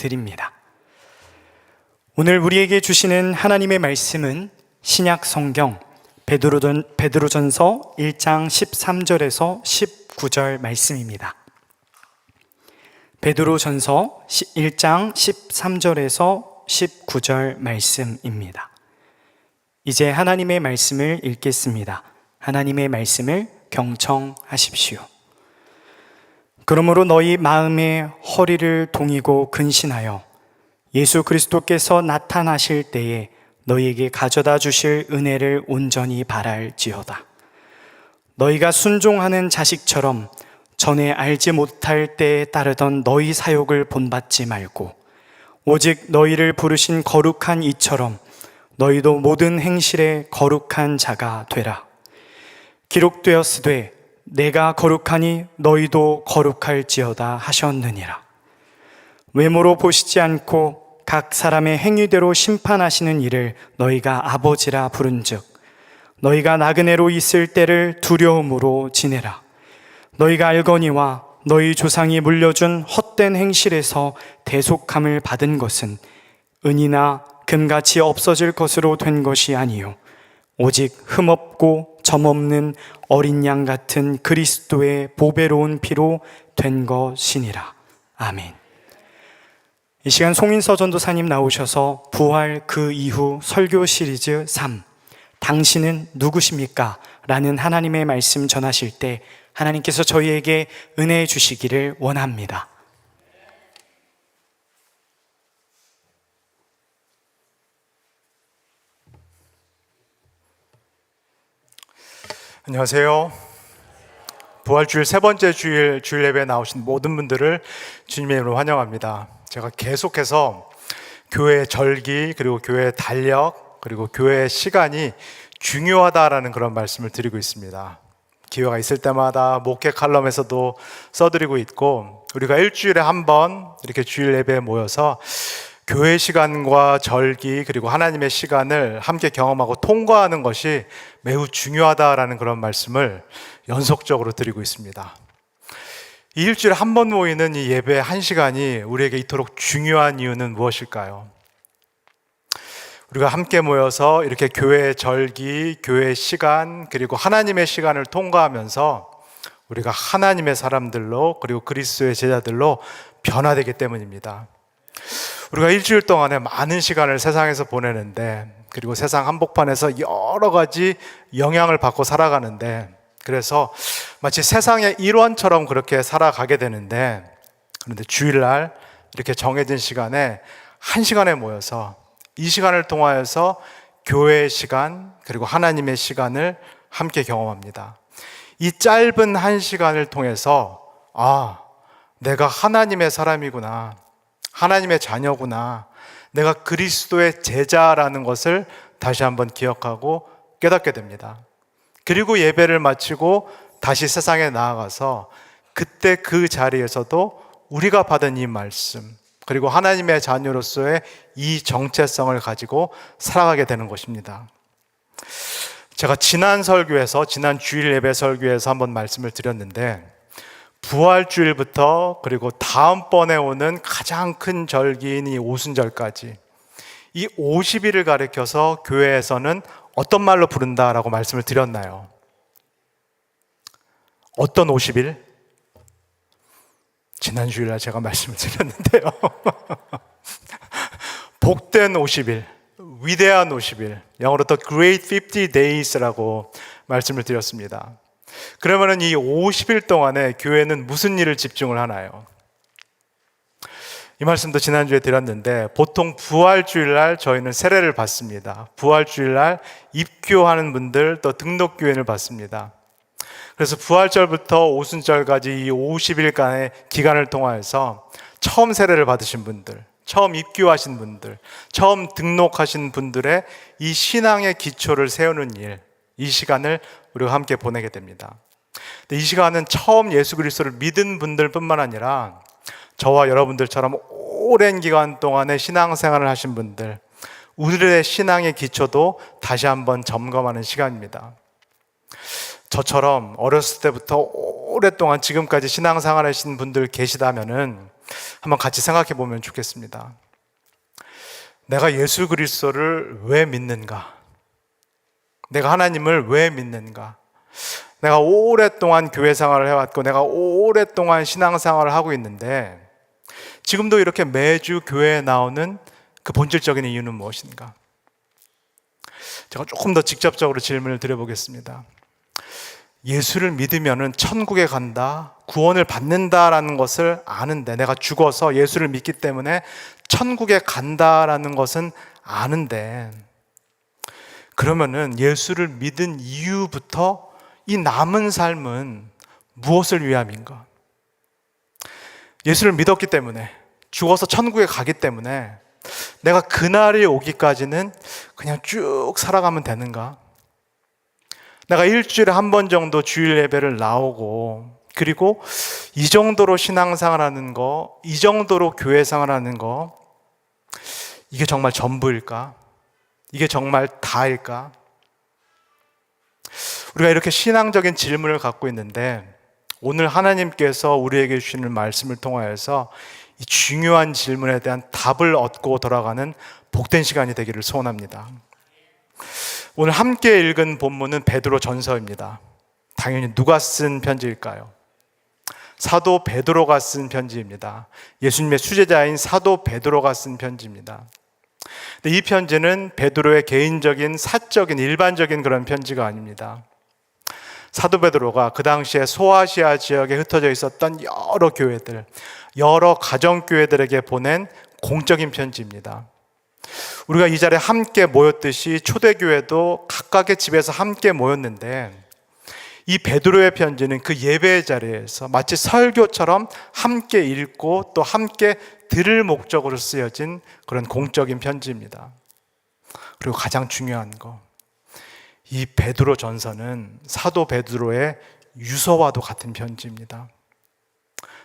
드립니다. 오늘 우리에게 주시는 하나님의 말씀은 신약 성경 베드로전서 1장 13절에서 19절 말씀입니다. 베드로전서 1장 13절에서 19절 말씀입니다. 이제 하나님의 말씀을 읽겠습니다. 하나님의 말씀을 경청하십시오. 그러므로 너희 마음의 허리를 동이고 근신하여 예수 그리스도께서 나타나실 때에 너희에게 가져다 주실 은혜를 온전히 바랄지어다. 너희가 순종하는 자식처럼 전에 알지 못할 때에 따르던 너희 사욕을 본받지 말고 오직 너희를 부르신 거룩한 이처럼 너희도 모든 행실에 거룩한 자가 되라. 기록되었으되 내가 거룩하니 너희도 거룩할지어다 하셨느니라. 외모로 보시지 않고 각 사람의 행위대로 심판하시는 이를 너희가 아버지라 부른즉 너희가 나그네로 있을 때를 두려움으로 지내라. 너희가 알거니와 너희 조상이 물려준 헛된 행실에서 대속함을 받은 것은 은이나 금같이 없어질 것으로 된 것이 아니요 오직 흠없고 점없는 어린 양 같은 그리스도의 보배로운 피로 된 것이니라. 아멘. 이 시간 송인서 전도사님 나오셔서 부활 그 이후 설교 시리즈 3 당신은 누구십니까? 라는 하나님의 말씀 전하실 때 하나님께서 저희에게 은혜 주시기를 원합니다. 안녕하세요. 부활주일 세 번째 주일 예배에 나오신 모든 분들을 주님의 이름으로 환영합니다. 제가 계속해서 교회의 절기 그리고 교회의 달력 그리고 교회의 시간이 중요하다라는 그런 말씀을 드리고 있습니다. 기회가 있을 때마다 목회 칼럼에서도 써드리고 있고 우리가 일주일에 한 번 이렇게 주일 예배에 모여서 교회 시간과 절기 그리고 하나님의 시간을 함께 경험하고 통과하는 것이 매우 중요하다라는 그런 말씀을 연속적으로 드리고 있습니다. 이 일주일에 한 번 모이는 이 예배 한 시간이 우리에게 이토록 중요한 이유는 무엇일까요? 우리가 함께 모여서 이렇게 교회의 절기, 교회의 시간, 그리고 하나님의 시간을 통과하면서 우리가 하나님의 사람들로 그리고 그리스도의 제자들로 변화되기 때문입니다. 우리가 일주일 동안에 많은 시간을 세상에서 보내는데 그리고 세상 한복판에서 여러 가지 영향을 받고 살아가는데 그래서 마치 세상의 일원처럼 그렇게 살아가게 되는데 그런데 주일날 이렇게 정해진 시간에 한 시간에 모여서 이 시간을 통하여서 교회의 시간 그리고 하나님의 시간을 함께 경험합니다. 이 짧은 한 시간을 통해서 내가 하나님의 사람이구나, 하나님의 자녀구나, 내가 그리스도의 제자라는 것을 다시 한번 기억하고 깨닫게 됩니다. 그리고 예배를 마치고 다시 세상에 나아가서 그때 그 자리에서도 우리가 받은 이 말씀 그리고 하나님의 자녀로서의 이 정체성을 가지고 살아가게 되는 것입니다. 제가 지난 주일 예배 설교에서 한번 말씀을 드렸는데 부활주일부터 그리고 다음번에 오는 가장 큰 절기인 이 오순절까지 이 50일을 가리켜서 교회에서는 어떤 말로 부른다라고 말씀을 드렸나요? 어떤 50일? 지난 주일날 제가 말씀을 드렸는데요. 복된 50일, 위대한 50일, 영어로 The Great 50 Days라고 말씀을 드렸습니다. 그러면 이 50일 동안에 교회는 무슨 일을 집중을 하나요? 이 말씀도 지난주에 드렸는데 보통 부활주일날 저희는 세례를 받습니다. 부활주일날 입교하는 분들 또 등록교인을 받습니다. 그래서 부활절부터 오순절까지 이 50일간의 기간을 통하여서 처음 세례를 받으신 분들, 처음 입교하신 분들, 처음 등록하신 분들의 이 신앙의 기초를 세우는 일, 이 시간을 우리가 함께 보내게 됩니다. 이 시간은 처음 예수 그리스도를 믿은 분들뿐만 아니라 저와 여러분들처럼 오랜 기간 동안의 신앙생활을 하신 분들, 우리의 신앙의 기초도 다시 한번 점검하는 시간입니다. 저처럼 어렸을 때부터 오랫동안 지금까지 신앙생활 하신 분들 계시다면은 한번 같이 생각해 보면 좋겠습니다. 내가 예수 그리스도를 왜 믿는가? 내가 하나님을 왜 믿는가? 내가 오랫동안 교회 생활을 해왔고 내가 오랫동안 신앙생활을 하고 있는데 지금도 이렇게 매주 교회에 나오는 그 본질적인 이유는 무엇인가? 제가 조금 더 직접적으로 질문을 드려보겠습니다. 예수를 믿으면 천국에 간다, 구원을 받는다라는 것을 아는데, 내가 죽어서 예수를 믿기 때문에 천국에 간다라는 것은 아는데, 그러면은 예수를 믿은 이후부터 이 남은 삶은 무엇을 위함인가? 예수를 믿었기 때문에, 죽어서 천국에 가기 때문에 내가 그날이 오기까지는 그냥 쭉 살아가면 되는가? 내가 일주일에 한 번 정도 주일 예배를 나오고, 그리고 이 정도로 신앙생활 하는 거, 이 정도로 교회 생활 하는 거, 이게 정말 전부일까? 이게 정말 다일까? 우리가 이렇게 신앙적인 질문을 갖고 있는데, 오늘 하나님께서 우리에게 주시는 말씀을 통하여서 이 중요한 질문에 대한 답을 얻고 돌아가는 복된 시간이 되기를 소원합니다. 오늘 함께 읽은 본문은 베드로 전서입니다. 당연히 누가 쓴 편지일까요? 사도 베드로가 쓴 편지입니다. 예수님의 수제자인 사도 베드로가 쓴 편지입니다. 근데 이 편지는 베드로의 개인적인, 사적인, 일반적인 그런 편지가 아닙니다. 사도 베드로가 그 당시에 소아시아 지역에 흩어져 있었던 여러 교회들, 여러 가정교회들에게 보낸 공적인 편지입니다. 우리가 이 자리에 함께 모였듯이 초대교회도 각각의 집에서 함께 모였는데, 이 베드로의 편지는 그 예배의 자리에서 마치 설교처럼 함께 읽고 또 함께 들을 목적으로 쓰여진 그런 공적인 편지입니다. 그리고 가장 중요한 거, 이 베드로 전서는 사도 베드로의 유서와도 같은 편지입니다.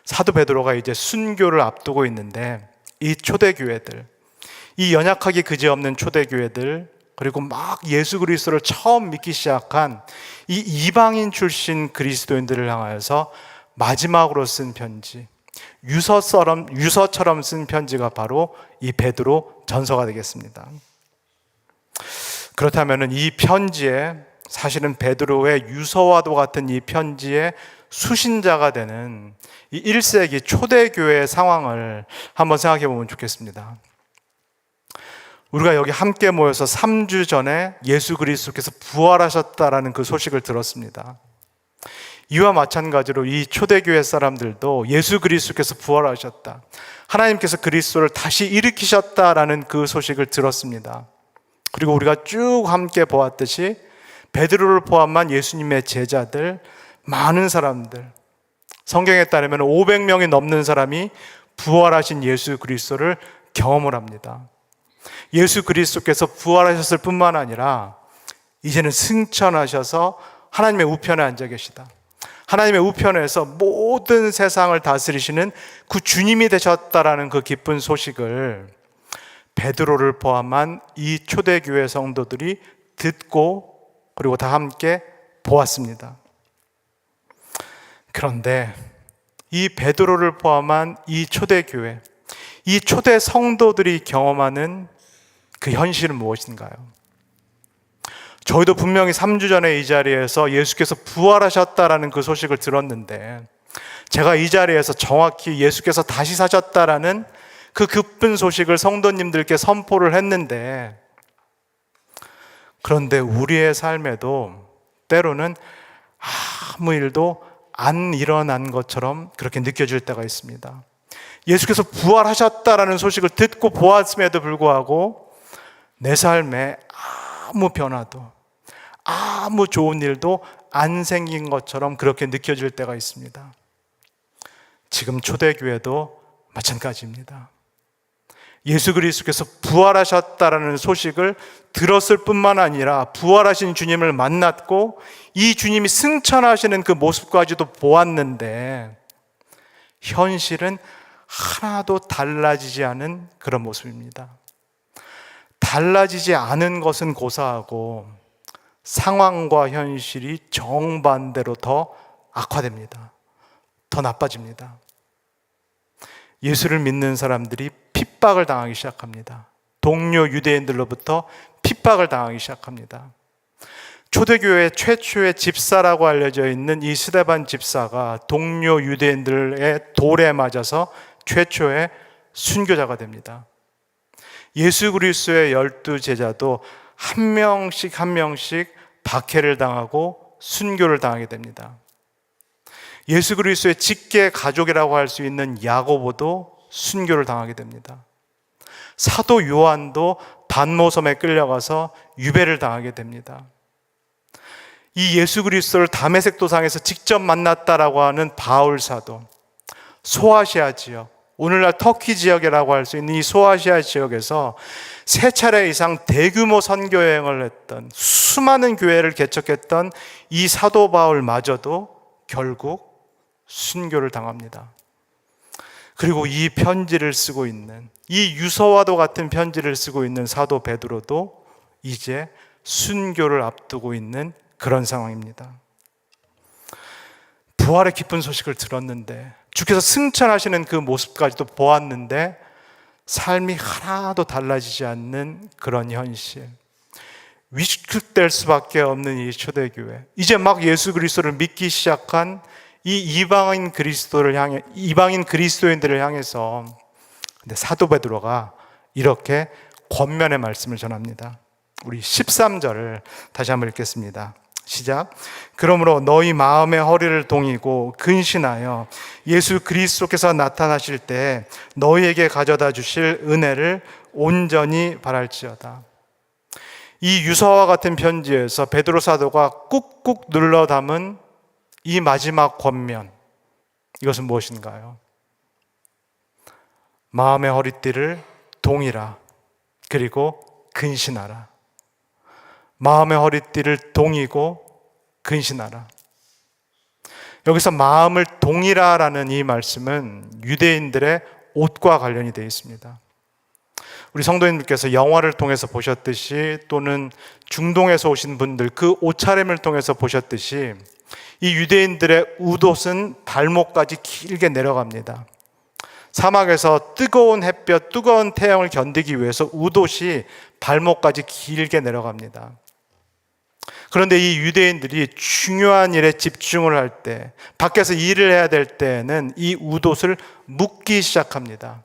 사도 베드로가 이제 순교를 앞두고 있는데, 이 초대교회들, 이 연약하기 그지없는 초대교회들, 그리고 막 예수 그리스도를 처음 믿기 시작한 이 이방인 출신 그리스도인들을 향하여서 마지막으로 쓴 편지, 유서처럼 쓴 편지가 바로 이 베드로 전서가 되겠습니다. 그렇다면 이 편지에, 사실은 베드로의 유서와도 같은 이 편지의 수신자가 되는 이 1세기 초대교회의 상황을 한번 생각해 보면 좋겠습니다. 우리가 여기 함께 모여서 3주 전에 예수 그리스도께서 부활하셨다라는 그 소식을 들었습니다. 이와 마찬가지로 이 초대교회 사람들도 예수 그리스도께서 부활하셨다, 하나님께서 그리스도를 다시 일으키셨다라는 그 소식을 들었습니다. 그리고 우리가 쭉 함께 보았듯이 베드로를 포함한 예수님의 제자들, 많은 사람들, 성경에 따르면 500명이 넘는 사람이 부활하신 예수 그리스도를 경험을 합니다. 예수 그리스도께서 부활하셨을 뿐만 아니라 이제는 승천하셔서 하나님의 우편에 앉아 계시다, 하나님의 우편에서 모든 세상을 다스리시는 그 주님이 되셨다라는 그 기쁜 소식을 베드로를 포함한 이 초대교회 성도들이 듣고 그리고 다 함께 보았습니다. 그런데 이 베드로를 포함한 이 초대교회, 이 초대 성도들이 경험하는 그 현실은 무엇인가요? 저희도 분명히 3주 전에 이 자리에서 예수께서 부활하셨다라는 그 소식을 들었는데, 제가 이 자리에서 정확히 예수께서 다시 사셨다라는 그 기쁜 소식을 성도님들께 선포를 했는데, 그런데 우리의 삶에도 때로는 아무 일도 안 일어난 것처럼 그렇게 느껴질 때가 있습니다. 예수께서 부활하셨다라는 소식을 듣고 보았음에도 불구하고 내 삶에 아무 변화도, 아무 좋은 일도 안 생긴 것처럼 그렇게 느껴질 때가 있습니다. 지금 초대교회도 마찬가지입니다. 예수 그리스도께서 부활하셨다라는 소식을 들었을 뿐만 아니라 부활하신 주님을 만났고 이 주님이 승천하시는 그 모습까지도 보았는데, 현실은 하나도 달라지지 않은 그런 모습입니다. 달라지지 않은 것은 고사하고 상황과 현실이 정반대로 더 악화됩니다. 더 나빠집니다. 예수를 믿는 사람들이 핍박을 당하기 시작합니다. 동료 유대인들로부터 핍박을 당하기 시작합니다. 초대교회 최초의 집사라고 알려져 있는 이 스데반 집사가 동료 유대인들의 돌에 맞아서 최초의 순교자가 됩니다. 예수 그리스도의 12제자도 한 명씩 한 명씩 박해를 당하고 순교를 당하게 됩니다. 예수 그리스도의 직계 가족이라고 할 수 있는 야고보도 순교를 당하게 됩니다. 사도 요한도 반모섬에 끌려가서 유배를 당하게 됩니다. 이 예수 그리스도를 다메섹 도상에서 직접 만났다라고 하는 바울 사도, 소아시아 지역, 오늘날 터키 지역이라고 할 수 있는 이 소아시아 지역에서 3차례 이상 대규모 선교 여행을 했던, 수많은 교회를 개척했던 이 사도 바울마저도 결국 순교를 당합니다. 그리고 이 편지를 쓰고 있는, 이 유서와도 같은 편지를 쓰고 있는 사도 베드로도 이제 순교를 앞두고 있는 그런 상황입니다. 부활의 기쁜 소식을 들었는데, 주께서 승천하시는 그 모습까지도 보았는데 삶이 하나도 달라지지 않는 그런 현실, 위축될 수밖에 없는 이 초대교회, 이제 막 예수 그리스도를 믿기 시작한 이 이방인 그리스도인들을 향해서 근데 사도 베드로가 이렇게 권면의 말씀을 전합니다. 우리 13절을 다시 한번 읽겠습니다. 시작. 그러므로 너희 마음의 허리를 동이고 근신하여 예수 그리스도께서 나타나실 때 너희에게 가져다 주실 은혜를 온전히 바랄지어다. 이 유서와 같은 편지에서 베드로 사도가 꾹꾹 눌러 담은 이 마지막 권면, 이것은 무엇인가요? 마음의 허리띠를 동이라, 그리고 근신하라. 마음의 허리띠를 동이고 근신하라. 여기서 마음을 동이라라는 이 말씀은 유대인들의 옷과 관련이 되어 있습니다. 우리 성도님들께서 영화를 통해서 보셨듯이, 또는 중동에서 오신 분들 그 옷차림을 통해서 보셨듯이, 이 유대인들의 웃옷은 발목까지 길게 내려갑니다. 사막에서 뜨거운 햇볕, 뜨거운 태양을 견디기 위해서 웃옷이 발목까지 길게 내려갑니다. 그런데 이 유대인들이 중요한 일에 집중을 할 때, 밖에서 일을 해야 될 때에는 이 웃옷을 묶기 시작합니다.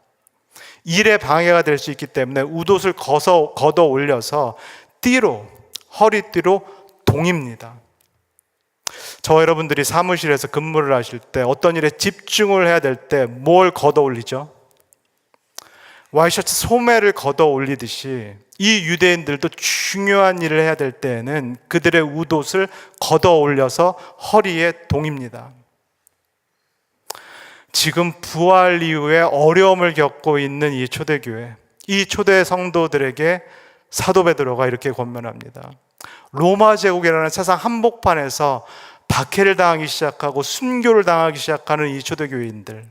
일에 방해가 될 수 있기 때문에 웃옷을 걷어 올려서 띠로, 허리띠로 동입니다. 저와 여러분들이 사무실에서 근무를 하실 때, 어떤 일에 집중을 해야 될 때 뭘 걷어 올리죠? 와이셔츠 소매를 걷어 올리듯이 이 유대인들도 중요한 일을 해야 될 때에는 그들의 웃옷을 걷어 올려서 허리에 동입니다. 지금 부활 이후에 어려움을 겪고 있는 이 초대교회, 이 초대 성도들에게 사도 베드로가 이렇게 권면합니다. 로마 제국이라는 세상 한복판에서 박해를 당하기 시작하고 순교를 당하기 시작하는 이 초대교회인들,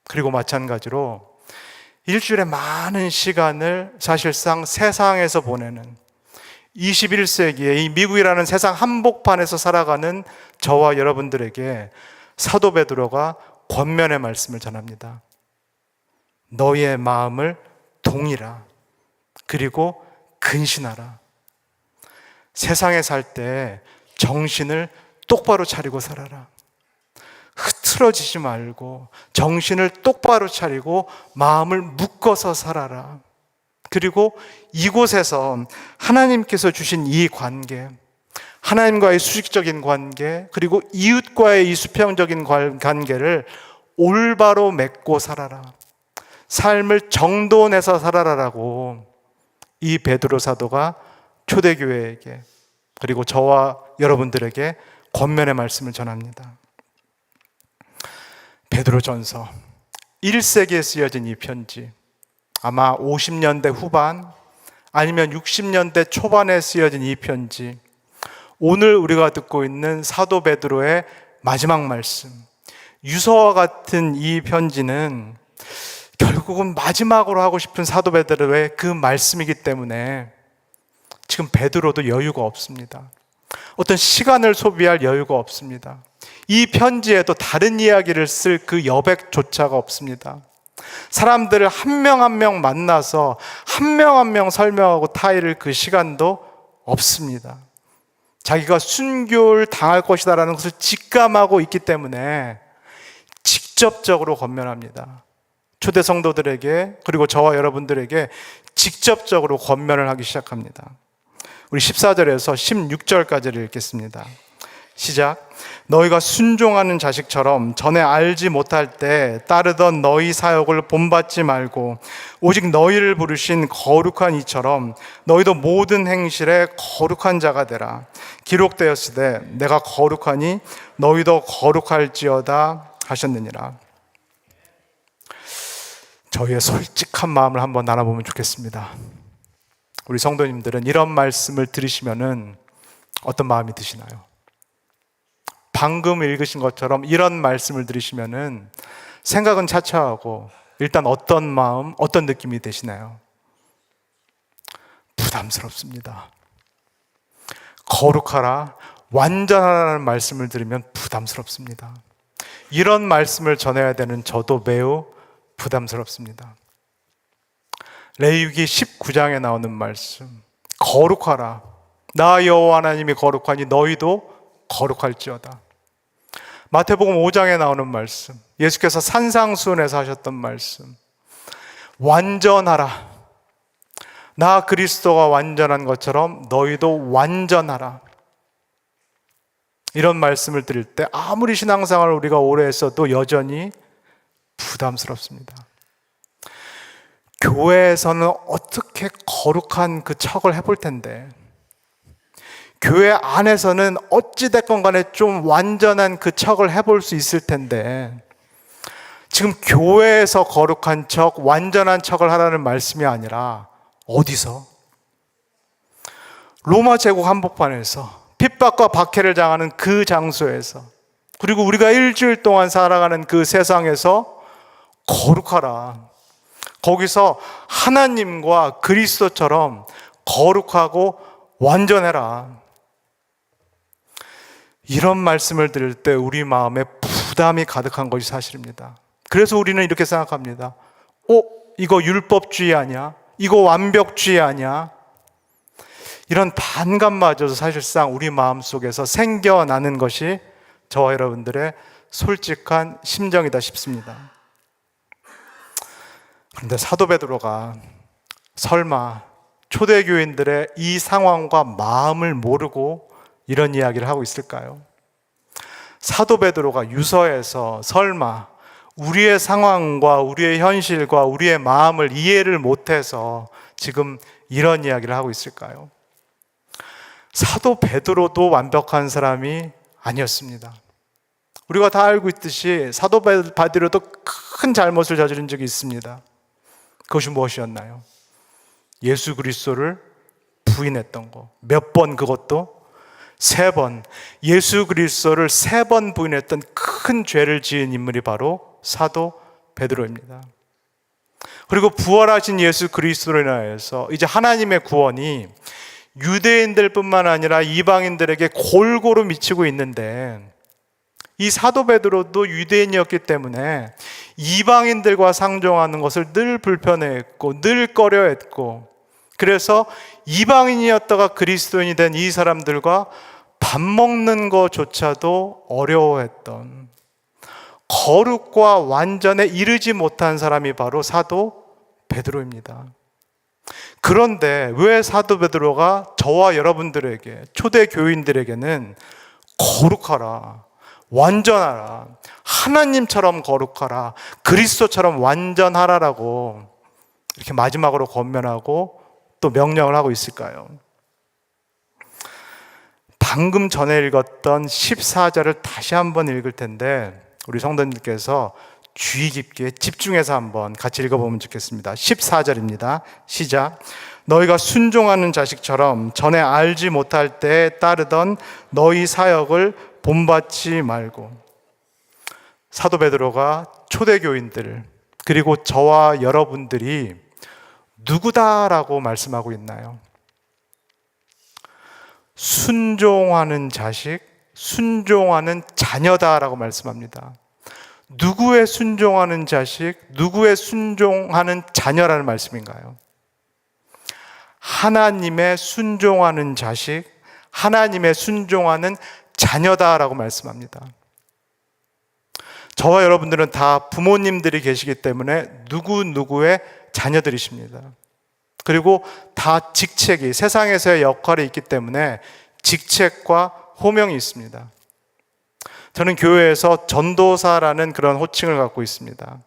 그리고 마찬가지로 일주일에 많은 시간을 사실상 세상에서 보내는 21세기에 이 미국이라는 세상 한복판에서 살아가는 저와 여러분들에게 사도 베드로가 권면의 말씀을 전합니다. 너희의 마음을 동이라, 그리고 근신하라. 세상에 살 때 정신을 똑바로 차리고 살아라. 흐트러지지 말고 정신을 똑바로 차리고 마음을 묶어서 살아라. 그리고 이곳에서 하나님께서 주신 이 관계, 하나님과의 수직적인 관계, 그리고 이웃과의 이 수평적인 관계를 올바로 맺고 살아라. 삶을 정돈해서 살아라라고 이 베드로 사도가 초대교회에게, 그리고 저와 여러분들에게 권면의 말씀을 전합니다. 베드로전서 1세기에 쓰여진 이 편지, 아마 50년대 후반 아니면 60년대 초반에 쓰여진 이 편지, 오늘 우리가 듣고 있는 사도 베드로의 마지막 말씀, 유서와 같은 이 편지는 결국은 마지막으로 하고 싶은 사도 베드로의 그 말씀이기 때문에 지금 베드로도 여유가 없습니다. 어떤 시간을 소비할 여유가 없습니다. 이 편지에도 다른 이야기를 쓸 그 여백조차가 없습니다. 사람들을 한 명 한 명 만나서 한 명 한 명 설명하고 타이를 그 시간도 없습니다. 자기가 순교를 당할 것이다라는 것을 직감하고 있기 때문에 직접적으로 권면합니다. 초대 성도들에게, 그리고 저와 여러분들에게 직접적으로 권면을 하기 시작합니다. 우리 14절에서 16절까지를 읽겠습니다. 시작. 너희가 순종하는 자식처럼 전에 알지 못할 때 따르던 너희 사역을 본받지 말고 오직 너희를 부르신 거룩한 이처럼 너희도 모든 행실에 거룩한 자가 되라. 기록되었으되 내가 거룩하니 너희도 거룩할지어다 하셨느니라. 저희의 솔직한 마음을 한번 나눠보면 좋겠습니다. 우리 성도님들은 이런 말씀을 들으시면은 어떤 마음이 드시나요? 방금 읽으신 것처럼 이런 말씀을 들으시면은 생각은 차차하고 일단 어떤 마음, 어떤 느낌이 되시나요? 부담스럽습니다. 거룩하라, 완전하라는 말씀을 들으면 부담스럽습니다. 이런 말씀을 전해야 되는 저도 매우 부담스럽습니다. 레위기 19장에 나오는 말씀, 거룩하라, 나 여호와 하나님이 거룩하니 너희도 거룩할지어다. 마태복음 5장에 나오는 말씀, 예수께서 산상수훈에서 하셨던 말씀, 완전하라, 나 그리스도가 완전한 것처럼 너희도 완전하라. 이런 말씀을 드릴 때 아무리 신앙생활을 우리가 오래 했어도 여전히 부담스럽습니다. 교회에서는 어떻게 거룩한 그 척을 해볼 텐데, 교회 안에서는 어찌됐건 간에 좀 완전한 그 척을 해볼 수 있을 텐데, 지금 교회에서 거룩한 척, 완전한 척을 하라는 말씀이 아니라 어디서? 로마 제국 한복판에서 핍박과 박해를 당하는 그 장소에서, 그리고 우리가 일주일 동안 살아가는 그 세상에서 거룩하라. 거기서 하나님과 그리스도처럼 거룩하고 완전해라. 이런 말씀을 들을 때 우리 마음에 부담이 가득한 것이 사실입니다. 그래서 우리는 이렇게 생각합니다. 이거 율법주의 아니야? 이거 완벽주의 아니야? 이런 반감마저도 사실상 우리 마음속에서 생겨나는 것이 저와 여러분들의 솔직한 심정이다 싶습니다. 그런데 사도 베드로가 설마 초대교인들의 이 상황과 마음을 모르고 이런 이야기를 하고 있을까요? 사도 베드로가 유서에서 설마 우리의 상황과 우리의 현실과 우리의 마음을 이해를 못해서 지금 이런 이야기를 하고 있을까요? 사도 베드로도 완벽한 사람이 아니었습니다. 우리가 다 알고 있듯이 사도 베드로도 큰 잘못을 저지른 적이 있습니다. 그것이 무엇이었나요? 예수 그리스도를 부인했던 거. 몇 번? 그것도 3번. 예수 그리스도를 3번 부인했던 큰 죄를 지은 인물이 바로 사도 베드로입니다. 그리고 부활하신 예수 그리스도로 인하여서 이제 하나님의 구원이 유대인들 뿐만 아니라 이방인들에게 골고루 미치고 있는데, 이 사도 베드로도 유대인이었기 때문에 이방인들과 상종하는 것을 늘 불편해했고 늘 꺼려했고, 그래서 이방인이었다가 그리스도인이 된 이 사람들과 밥 먹는 것조차도 어려워했던, 거룩과 완전에 이르지 못한 사람이 바로 사도 베드로입니다. 그런데 왜 사도 베드로가 저와 여러분들에게, 초대 교인들에게는 거룩하라, 완전하라, 하나님처럼 거룩하라, 그리스도처럼 완전하라라고 이렇게 마지막으로 권면하고 또 명령을 하고 있을까요? 방금 전에 읽었던 14절을 다시 한번 읽을 텐데 우리 성도님들께서 주의 깊게 집중해서 한번 같이 읽어보면 좋겠습니다. 14절입니다. 시작. 너희가 순종하는 자식처럼 전에 알지 못할 때에 따르던 너희 사역을 본받지 말고. 사도 베드로가 초대교인들, 그리고 저와 여러분들이 누구다라고 말씀하고 있나요? 순종하는 자식, 순종하는 자녀다라고 말씀합니다. 누구의 순종하는 자식, 누구의 순종하는 자녀라는 말씀인가요? 하나님의 순종하는 자식, 하나님의 순종하는 자녀다라고 말씀합니다. 저와 여러분들은 다 부모님들이 계시기 때문에 누구의 자녀들이십니다. 그리고 다 직책이, 세상에서의 역할이 있기 때문에 직책과 호명이 있습니다. 저는 교회에서 전도사라는 그런 호칭을 갖고 있습니다.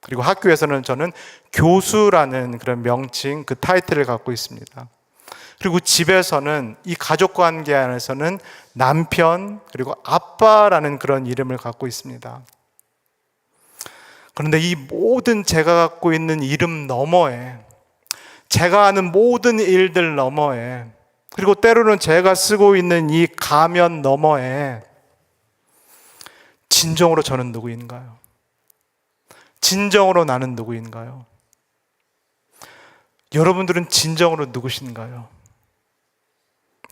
그리고 학교에서는 저는 교수라는 그런 명칭, 그 타이틀을 갖고 있습니다. 그리고 집에서는, 이 가족 관계 안에서는 남편, 그리고 아빠라는 그런 이름을 갖고 있습니다. 그런데 이 모든 제가 갖고 있는 이름 너머에, 제가 하는 모든 일들 너머에, 그리고 때로는 제가 쓰고 있는 이 가면 너머에 진정으로 저는 누구인가요? 진정으로 나는 누구인가요? 여러분들은 진정으로 누구신가요?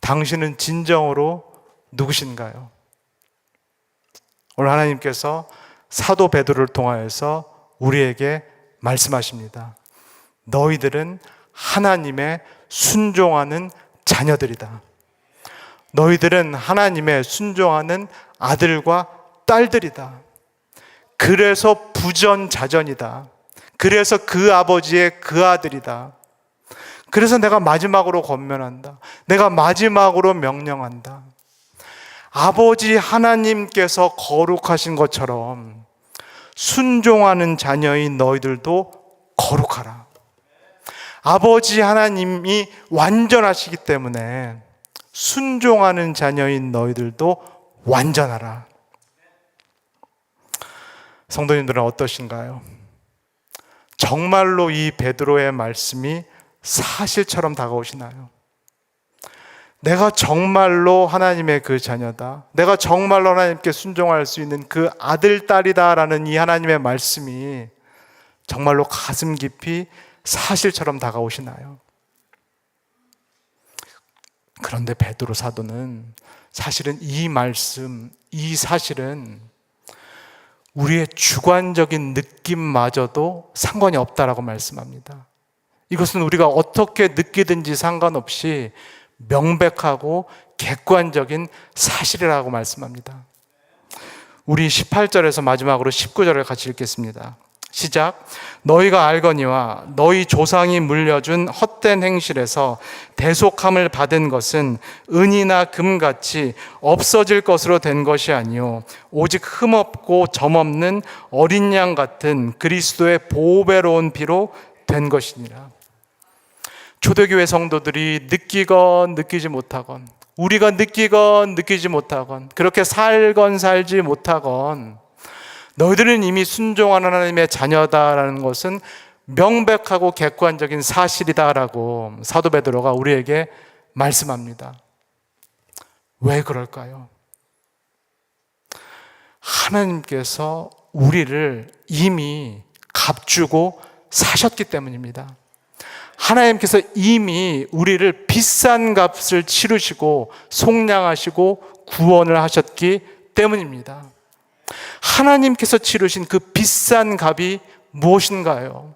당신은 진정으로 누구신가요? 오늘 하나님께서 사도 베드로를 통하여서 우리에게 말씀하십니다. 너희들은 하나님의 순종하는 자녀들이다. 너희들은 하나님의 순종하는 아들과 딸들이다. 그래서 부전자전이다. 그래서 그 아버지의 그 아들이다. 그래서 내가 마지막으로 권면한다. 내가 마지막으로 명령한다. 아버지 하나님께서 거룩하신 것처럼 순종하는 자녀인 너희들도 거룩하라. 아버지 하나님이 완전하시기 때문에 순종하는 자녀인 너희들도 완전하라. 성도님들은 어떠신가요? 정말로 이 베드로의 말씀이 사실처럼 다가오시나요? 내가 정말로 하나님의 그 자녀다. 내가 정말로 하나님께 순종할 수 있는 그 아들, 딸이다라는 이 하나님의 말씀이 정말로 가슴 깊이 사실처럼 다가오시나요? 그런데 베드로 사도는 사실은 이 말씀, 이 사실은 우리의 주관적인 느낌마저도 상관이 없다라고 말씀합니다. 이것은 우리가 어떻게 느끼든지 상관없이 명백하고 객관적인 사실이라고 말씀합니다. 우리 18절에서 마지막으로 19절을 같이 읽겠습니다. 시작. 너희가 알거니와 너희 조상이 물려준 헛된 행실에서 대속함을 받은 것은 은이나 금같이 없어질 것으로 된 것이 아니요 오직 흠없고 점없는 어린 양 같은 그리스도의 보배로운 피로 된 것이니라. 초대교회 성도들이 느끼건 느끼지 못하건, 우리가 느끼건 느끼지 못하건, 그렇게 살건 살지 못하건 너희들은 이미 순종하는 하나님의 자녀다라는 것은 명백하고 객관적인 사실이다라고 사도 베드로가 우리에게 말씀합니다. 왜 그럴까요? 하나님께서 우리를 이미 값주고 사셨기 때문입니다. 하나님께서 이미 우리를 비싼 값을 치르시고 속량하시고 구원을 하셨기 때문입니다. 하나님께서 치르신 그 비싼 값이 무엇인가요?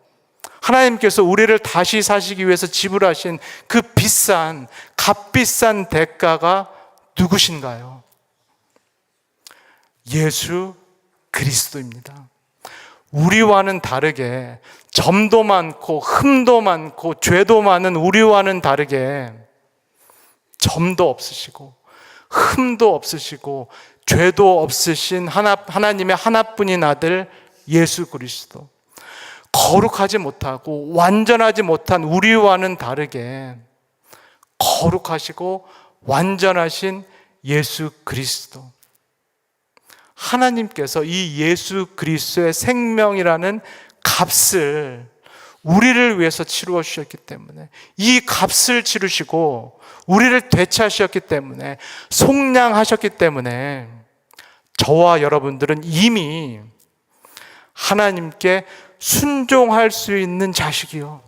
하나님께서 우리를 다시 사시기 위해서 지불하신 그 비싼, 값비싼 대가가 누구신가요? 예수 그리스도입니다. 우리와는 다르게 점도 많고 흠도 많고 죄도 많은 우리와는 다르게 점도 없으시고 흠도 없으시고 죄도 없으신 하나님의 하나뿐인 아들 예수 그리스도, 거룩하지 못하고 완전하지 못한 우리와는 다르게 거룩하시고 완전하신 예수 그리스도, 하나님께서 이 예수 그리스도의 생명이라는 값을 우리를 위해서 치루어 주셨기 때문에, 이 값을 치르시고 우리를 되찾으셨기 때문에, 속량하셨기 때문에 저와 여러분들은 이미 하나님께 순종할 수 있는 자식이요,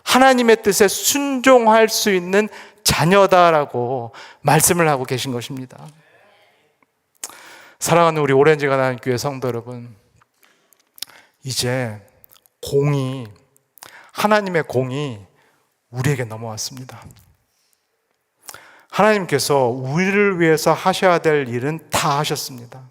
하나님의 뜻에 순종할 수 있는 자녀다라고 말씀을 하고 계신 것입니다. 사랑하는 우리 오렌지가 나는 교회 성도 여러분, 이제 하나님의 공이 우리에게 넘어왔습니다. 하나님께서 우리를 위해서 하셔야 될 일은 다 하셨습니다.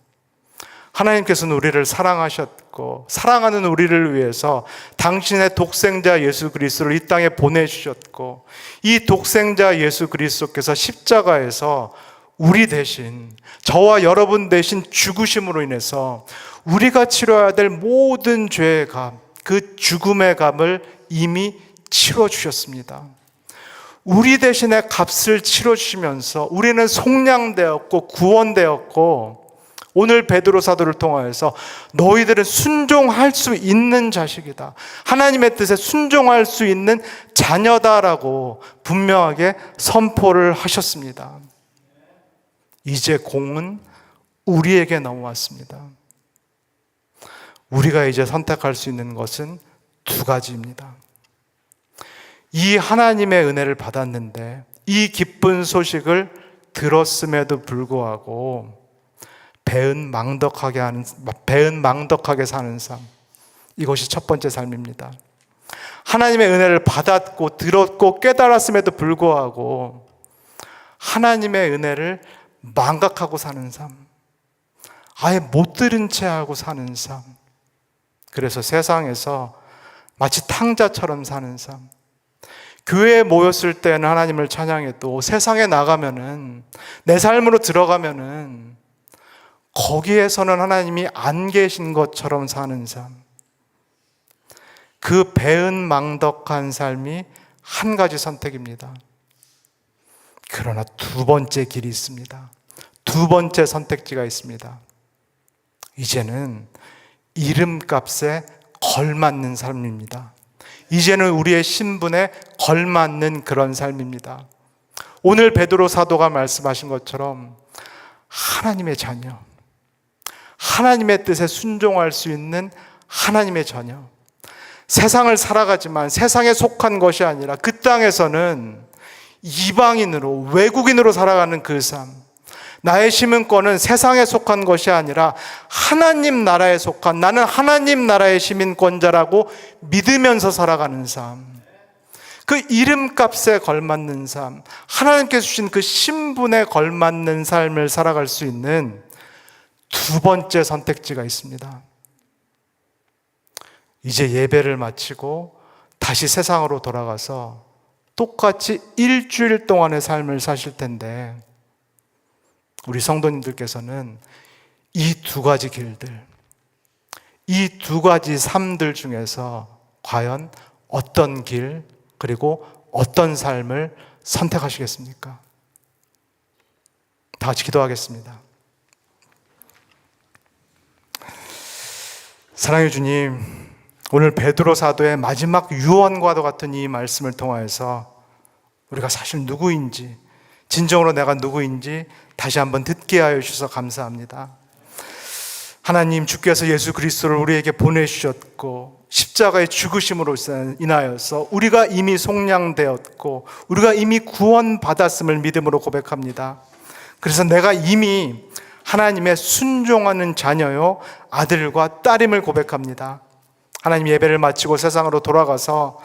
하나님께서는 우리를 사랑하셨고 사랑하는 우리를 위해서 당신의 독생자 예수 그리스도를 이 땅에 보내주셨고, 이 독생자 예수 그리스도께서 십자가에서 우리 대신, 저와 여러분 대신 죽으심으로 인해서 우리가 치러야 될 모든 죄의 값, 그 죽음의 값을 이미 치러주셨습니다. 우리 대신에 값을 치러주시면서 우리는 속량되었고 구원되었고, 오늘 베드로 사도를 통하여서 너희들은 순종할 수 있는 자식이다, 하나님의 뜻에 순종할 수 있는 자녀다라고 분명하게 선포를 하셨습니다. 이제 공은 우리에게 넘어왔습니다. 우리가 이제 선택할 수 있는 것은 두 가지입니다. 이 하나님의 은혜를 받았는데 이 기쁜 소식을 들었음에도 불구하고 배은 망덕하게 사는 삶, 이것이 첫 번째 삶입니다. 하나님의 은혜를 받았고 들었고 깨달았음에도 불구하고 하나님의 은혜를 망각하고 사는 삶, 아예 못 들은 채 하고 사는 삶, 그래서 세상에서 마치 탕자처럼 사는 삶. 교회에 모였을 때는 하나님을 찬양해도 세상에 나가면은, 내 삶으로 들어가면은 거기에서는 하나님이 안 계신 것처럼 사는 삶. 그 배은망덕한 삶이 한 가지 선택입니다. 그러나 두 번째 길이 있습니다. 두 번째 선택지가 있습니다. 이제는 이름값에 걸맞는 삶입니다. 이제는 우리의 신분에 걸맞는 그런 삶입니다. 오늘 베드로 사도가 말씀하신 것처럼 하나님의 자녀, 하나님의 뜻에 순종할 수 있는 하나님의 자녀, 세상을 살아가지만 세상에 속한 것이 아니라 그 땅에서는 이방인으로, 외국인으로 살아가는 그 삶, 나의 시민권은 세상에 속한 것이 아니라 하나님 나라에 속한, 나는 하나님 나라의 시민권자라고 믿으면서 살아가는 삶, 그 이름값에 걸맞는 삶, 하나님께서 주신 그 신분에 걸맞는 삶을 살아갈 수 있는 두 번째 선택지가 있습니다. 이제 예배를 마치고 다시 세상으로 돌아가서 똑같이 일주일 동안의 삶을 사실 텐데, 우리 성도님들께서는 이 두 가지 길들, 이 두 가지 삶들 중에서 과연 어떤 길, 그리고 어떤 삶을 선택하시겠습니까? 다 같이 기도하겠습니다. 사랑해 주님, 오늘 베드로 사도의 마지막 유언과도 같은 이 말씀을 통하여서 우리가 사실 누구인지, 진정으로 내가 누구인지 다시 한번 듣게 하여 주셔서 감사합니다. 하나님, 주께서 예수 그리스도를 우리에게 보내주셨고 십자가의 죽으심으로 인하여서 우리가 이미 속량되었고 우리가 이미 구원받았음을 믿음으로 고백합니다. 그래서 내가 이미 하나님의 순종하는 자녀요, 아들과 딸임을 고백합니다. 하나님, 예배를 마치고 세상으로 돌아가서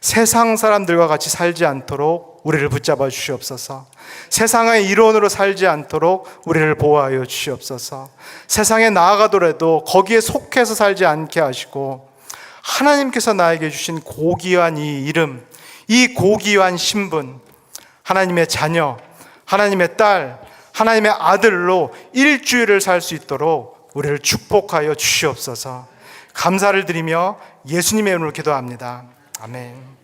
세상 사람들과 같이 살지 않도록 우리를 붙잡아 주시옵소서. 세상의 이론으로 살지 않도록 우리를 보호하여 주시옵소서. 세상에 나아가더라도 거기에 속해서 살지 않게 하시고, 하나님께서 나에게 주신 고귀한 이 이름, 이 고귀한 신분, 하나님의 자녀, 하나님의 딸, 하나님의 아들로 일주일을 살 수 있도록 우리를 축복하여 주시옵소서. 감사를 드리며 예수님의 이름으로 기도합니다. 아멘.